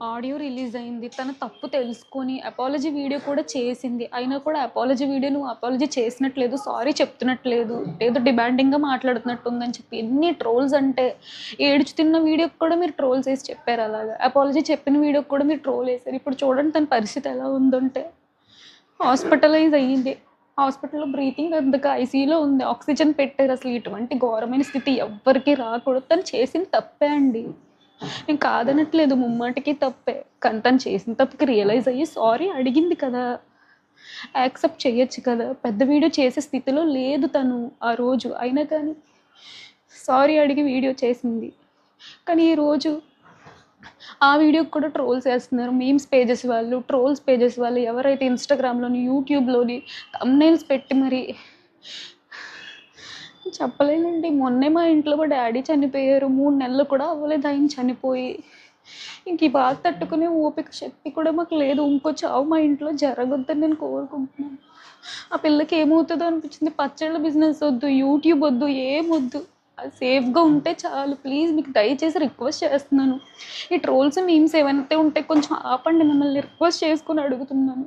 Audio release అయింది. తన తప్పు తెలుసుకొని అపాలజీ వీడియో కూడా చేసింది. అయినా కూడా అపాలజీ వీడియో నువ్వు అపాలజీ చేసినట్లేదు, సారీ చెప్తున్నట్లేదు, ఏదో డిమాండింగ్‌గా మాట్లాడుతున్నట్టుందని చెప్పి ఎన్ని ట్రోల్స్ అంటే, ఏడుచుతున్న వీడియోకి కూడా మీరు ట్రోల్స్ ఏసి చెప్పారు అలాగా. అపాలజీ చెప్పిన వీడియోకి కూడా మీరు ట్రోల్ ఏసారు. ఇప్పుడు చూడండి తన పరిస్థితి ఎలా ఉందంటే, హాస్పిటలైజ్ అయ్యింది. హాస్పిటల్‌లో బ్రీతింగ్ అందక ఐసీయూలో ఉంది. ఆక్సిజన్ పెట్టారు. అసలు ఇటువంటి ఘోరమైన స్థితి ఎవ్వరికీ రాకూడదు. తను చేసింది తప్పే అండి. నేను కాదనట్లేదు, ముమ్మాటికి తప్పే. కానీ తను చేసిన తప్పుకి రియలైజ్ అయ్యి సారీ అడిగింది కదా! యాక్సెప్ట్ చేయొచ్చు కదా! పెద్ద వీడియో చేసే స్థితిలో లేదు తను ఆ రోజు. అయినా కానీ సారీ అడిగి వీడియో చేసింది. కానీ ఈరోజు ఆ వీడియోకి కూడా ట్రోల్స్ ఏస్తున్నారు. మీమ్స్ పేజెస్ వాళ్ళు, ట్రోల్స్ పేజెస్ వాళ్ళు ఎవరైతే ఇన్‌స్టాగ్రామ్‌లోని, యూట్యూబ్‌లోని థంబ్‌నెయిల్స్ పెట్టి మరి చెప్పలేనండి. మొన్నే మా ఇంట్లో మా డ్యాడీ చనిపోయారు. 3 నెలలు కూడా అవ్వలేదు ఆయన చనిపోయి. ఇంక ఈ బాధ తట్టుకునే ఓపిక, శక్తి కూడా మాకు లేదు. ఇంకో చావు మా ఇంట్లో జరగొద్దని నేను కోరుకుంటున్నాను. ఆ పిల్లకి ఏమవుతుందో అనిపించింది. పచ్చళ్ళ బిజినెస్ వద్దు, యూట్యూబ్ వద్దు, ఏమొద్దు. అది సేఫ్‌గా ఉంటే చాలు. ప్లీజ్ మీకు దయచేసి రిక్వెస్ట్ చేస్తున్నాను. ఈ ట్రోల్స్, మీమ్స్ ఏవైతే ఉంటే కొంచెం ఆపండి. మిమ్మల్ని రిక్వెస్ట్ చేసుకొని అడుగుతున్నాను.